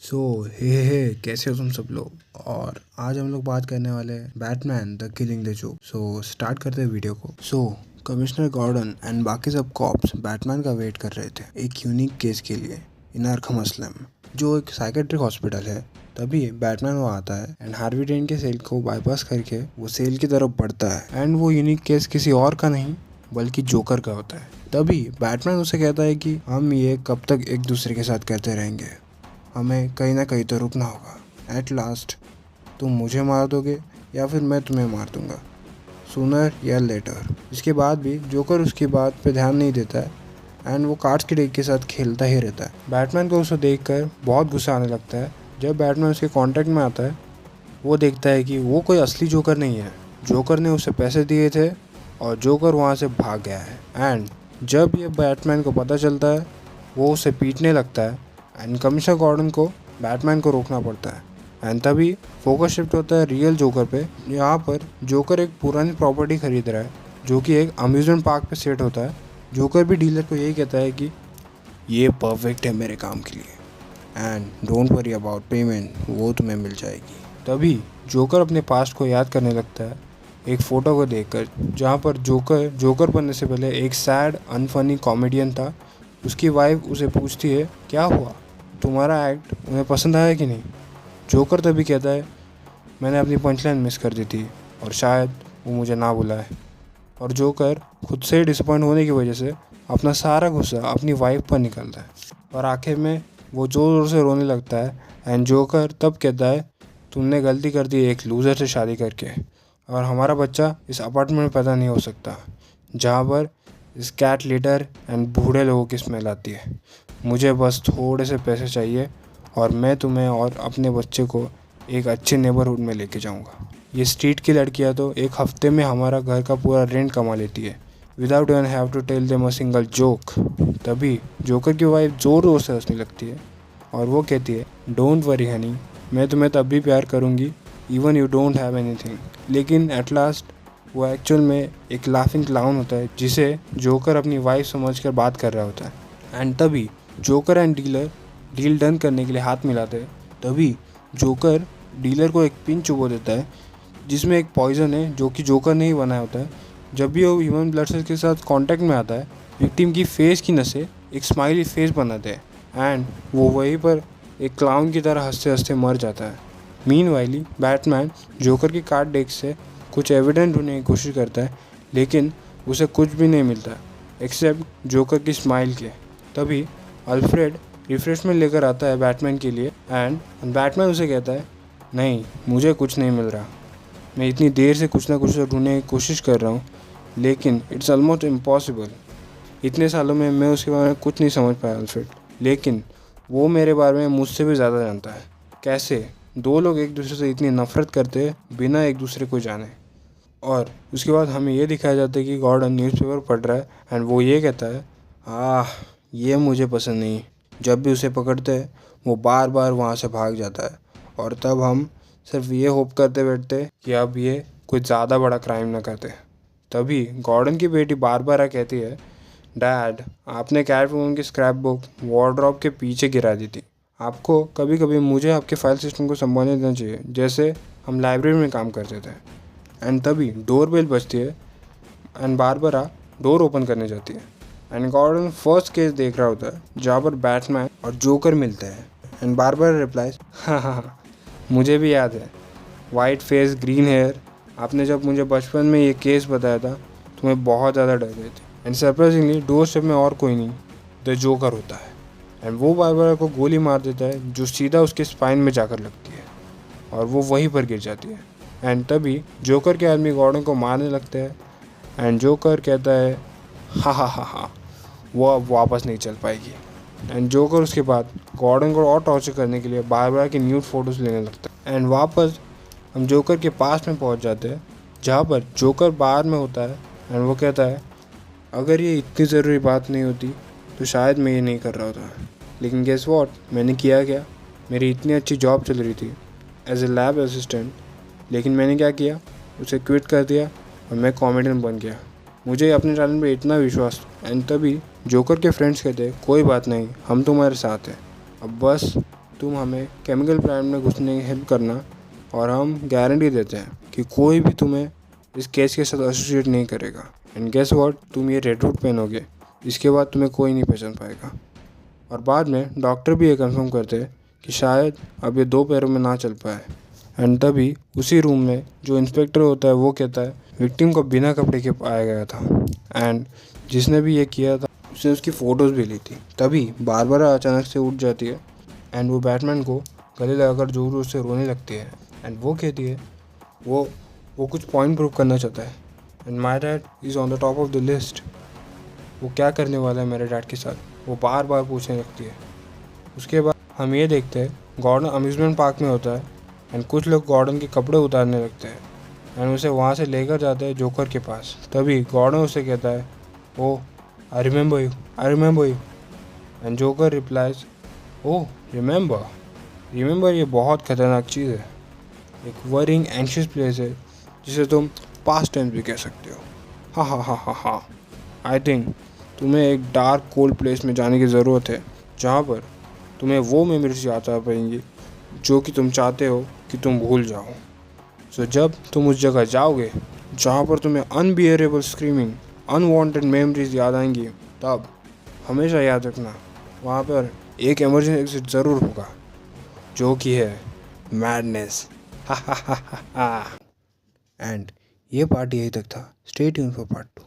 सो हे कैसे हो तुम सब लोग। और आज हम लोग बात करने वाले हैं Batman the killing the joke. So start करते हैं वीडियो को। कमिश्नर गॉर्डन एंड बाकी सब कॉप्स बैटमैन का वेट कर रहे थे एक यूनिक केस के लिए इन आर्खम असलम, जो एक साइकेट्रिक हॉस्पिटल है। तभी बैटमैन वो आता है एंड हार्वी डेंट के सेल को बाईपास करके वो सेल की तरफ बढ़ता है एंड वो यूनिक केस किसी और का नहीं बल्कि जोकर का होता है। तभी बैटमैन उसे कहता है कि हम ये कब तक एक दूसरे के साथ करते रहेंगे, हमें कहीं ना कहीं तो रुकना होगा। एट लास्ट तुम मुझे मार दोगे या फिर मैं तुम्हें मार दूंगा, सूनर या लेटर। इसके बाद भी जोकर उसकी बात पे ध्यान नहीं देता है एंड वो कार्ड्स के डेक के साथ खेलता ही रहता है। बैटमैन को उसे देखकर बहुत गुस्सा आने लगता है। जब बैटमैन उसके कांटेक्ट में आता है वो देखता है कि वो कोई असली जोकर नहीं है। जोकर ने उसे पैसे दिए थे और जोकर वहाँ से भाग गया है। एंड जब ये बैटमैन को पता चलता है वो उसे पीटने लगता है एंड कमिश्नर गॉर्डन को बैटमैन को रोकना पड़ता है। एंड तभी फोकस शिफ्ट होता है रियल जोकर पे। यहाँ पर जोकर एक पुरानी प्रॉपर्टी खरीद रहा है जो कि एक अम्यूजमेंट पार्क पे सेट होता है। जोकर भी डीलर को यही कहता है कि ये परफेक्ट है मेरे काम के लिए and don't worry about payment, वो तुम्हें मिल जाएगी। तभी जोकर अपने पास्ट को याद करने लगता है एक फ़ोटो को देखकर, जहाँ पर जोकर बनने से पहले एक सैड अनफनी कॉमेडियन था। उसकी वाइफ उसे पूछती है क्या हुआ, तुम्हारा एक्ट उन्हें पसंद आया कि नहीं। जोकर तभी कहता है मैंने अपनी पंचलाइन मिस कर दी थी और शायद वो मुझे ना बुलाए। और जोकर खुद से डिसअपॉइंट होने की वजह से अपना सारा गुस्सा अपनी वाइफ पर निकलता है और आखिर में वो ज़ोर ज़ोर से रोने लगता है। एंड जोकर तब कहता है तुमने गलती कर दी एक लूज़र से शादी करके, और हमारा बच्चा इस अपार्टमेंट में पैदा नहीं हो सकता जहाँ पर इस कैट लीडर एंड बूढ़े लोगों की स्मेल आती है। मुझे बस थोड़े से पैसे चाहिए और मैं तुम्हें और अपने बच्चे को एक अच्छे नेबरहुड में लेके जाऊंगा। ये स्ट्रीट की लड़कियां तो एक हफ्ते में हमारा घर का पूरा रेंट कमा लेती है without even have to tell them a single joke. तभी जोकर की वाइफ ज़ोर ज़ोर से हंसने लगती है और वो कहती है डोंट वरी हनी, मैं तुम्हें तब भी प्यार करूँगी even you don't have anything. लेकिन एट लास्ट वो एक्चुअल में एक लाफिंग क्लाउन होता है जिसे जोकर अपनी वाइफ समझकर बात कर रहा होता है। एंड तभी joker and dealer deal done करने के लिए हाथ मिलाते हैं। तभी जोकर डीलर को एक पिन चुबो देता है जिसमें एक पॉइज़न है जो कि जोकर ने ही बनाया होता है। जब भी वो ह्यूमन ब्लड सेल्स के साथ कांटेक्ट में आता है विक्टिम की फेस की नसें एक स्माइली फेस बनाते हैं एंड वो वहीं पर एक क्लाउन की तरह हंसते हंसते मर जाता है। मीनवाइल बैटमैन जोकर की कार्ड डेक से कुछ एविडेंस ढूंढने की कोशिश करता है लेकिन उसे कुछ भी नहीं मिलता एक्सेप्ट जोकर की स्माइल के। तभी अल्फ्रेड रिफ्रेशमेंट लेकर आता है बैटमैन के लिए एंड बैटमैन उसे कहता है नहीं मुझे कुछ नहीं मिल रहा, मैं इतनी देर से कुछ ना कुछ ढूंढने की कोशिश कर रहा हूँ लेकिन इट्स ऑलमोस्ट इम्पॉसिबल। इतने सालों में मैं उसके बारे में कुछ नहीं समझ पाया अल्फ्रेड, लेकिन वो मेरे बारे में मुझसे भी ज़्यादा जानता है। कैसे दो लोग एक दूसरे से इतनी नफरत करते हैं बिना एक दूसरे को जाने। और उसके बाद हमें ये दिखाया जाता है कि गॉर्डन न्यूज़पेपर पढ़ रहा है एंड वो ये कहता है ये मुझे पसंद नहीं। जब भी उसे पकड़ते हैं वो बार बार वहाँ से भाग जाता है और तब हम सिर्फ ये होप करते बैठते कि अब ये कुछ ज़्यादा बड़ा क्राइम ना करते। तभी गॉर्डन की बेटी बारबारा कहती है डैड आपने कैटवुमन की स्क्रैप बुक वार्डरोब के पीछे गिरा दी थी, आपको कभी कभी मुझे आपके फाइल सिस्टम को संभालने देना चाहिए जैसे हम लाइब्रेरी में काम करते थे। एंड तभी डोर बेल बजती है एंड बारबारा डोर ओपन करने जाती है एंड गॉर्डन फर्स्ट केस देख रहा होता है जहाँ पर बैटमैन और जोकर मिलते हैं। एंड बारबारा रिप्लाइज हाँ मुझे भी याद है, वाइट फेस ग्रीन हेयर, आपने जब मुझे बचपन में ये केस बताया था तो मैं बहुत ज़्यादा डर गई थी। एंड सरप्राइजिंगली डोर स्टेप में और कोई नहीं द जोकर होता है एंड वो बारबारा को गोली मार देता है जो सीधा उसके स्पाइन में जाकर लगती है और वो वहीं पर गिर जाती है। एंड तभी जोकर के आदमी गॉर्डन को मारने लगते हैं एंड जोकर कहता है हा वो अब वापस नहीं चल पाएगी। एंड जोकर उसके बाद गॉर्डन को और टॉर्चर करने के लिए बार की न्यूड फोटोज़ लेने लगता है। एंड वापस हम जोकर के पास में पहुंच जाते हैं जहाँ पर जोकर बाहर में होता है एंड वो कहता है अगर ये इतनी ज़रूरी बात नहीं होती तो शायद मैं ये नहीं कर रहा होता, लेकिन गेस व्हाट, मैंने किया क्या। मेरी इतनी अच्छी जॉब चल रही थी एज ए लैब असिस्टेंट, लेकिन मैंने क्या किया, उसे क्विट कर दिया और मैं कॉमेडियन बन गया। मुझे अपने टैलेंट पे इतना विश्वास। एंड तभी जोकर के फ्रेंड्स कहते कोई बात नहीं, हम तुम्हारे साथ हैं, अब बस तुम हमें केमिकल प्लांट में घुसने की हेल्प करना और हम गारंटी देते हैं कि कोई भी तुम्हें इस केस के साथ एसोसिएट नहीं करेगा। एंड गेस व्हाट, तुम ये रेडवुड पहनोगे, इसके बाद तुम्हें कोई नहीं पहचान पाएगा। और बाद में डॉक्टर भी ये कंफर्म करते हैं कि शायद अब ये 2 पैरों में ना चल पाए। एंड तभी उसी रूम में जो इंस्पेक्टर होता है वो कहता है विक्टिम को बिना कपड़े के पाया गया था एंड जिसने भी ये किया था उसने उसकी फ़ोटोज़ भी ली थी। तभी बारबरा अचानक से उठ जाती है एंड वो बैटमैन को गले लगाकर जोर जोर से रोने लगती है। एंड वो कहती है वो कुछ पॉइंट प्रूव करना चाहता है and my dad is on the top of the list. वो क्या करने वाला है मेरे डैड के साथ, वो बार बार पूछने लगती है। उसके बाद हम ये देखते हैं गॉर्डन अम्यूज़मेंट पार्क में होता है एंड कुछ लोग गॉर्डन के कपड़े उतारने लगते हैं एंड उसे वहाँ से लेकर जाते हैं जोकर के पास। तभी गॉर्डन उसे कहता है oh I remember you and Joker replies oh remember ये बहुत ख़तरनाक चीज़ है, एक वरिंग एंशियस प्लेस है जिसे तुम पास्ट टेंस भी कह सकते हो। हा आई थिंक तुम्हें एक डार्क कोल्ड प्लेस में जाने की ज़रूरत है जहाँ पर तुम्हें वो मेमोरीज याद आ पाएंगी जो कि तुम चाहते हो कि तुम भूल जाओ। सो जब तुम उस जगह जाओगे जहाँ पर तुम्हें अनबियरेबल स्क्रीमिंग अनवांटेड मेमोरीज याद आएंगी, तब हमेशा याद रखना वहाँ पर एक इमरजेंसी एग्जिट ज़रूर होगा जो कि है मैडनेस। एंड ये पार्ट यही तक था। Stay tune for part 2।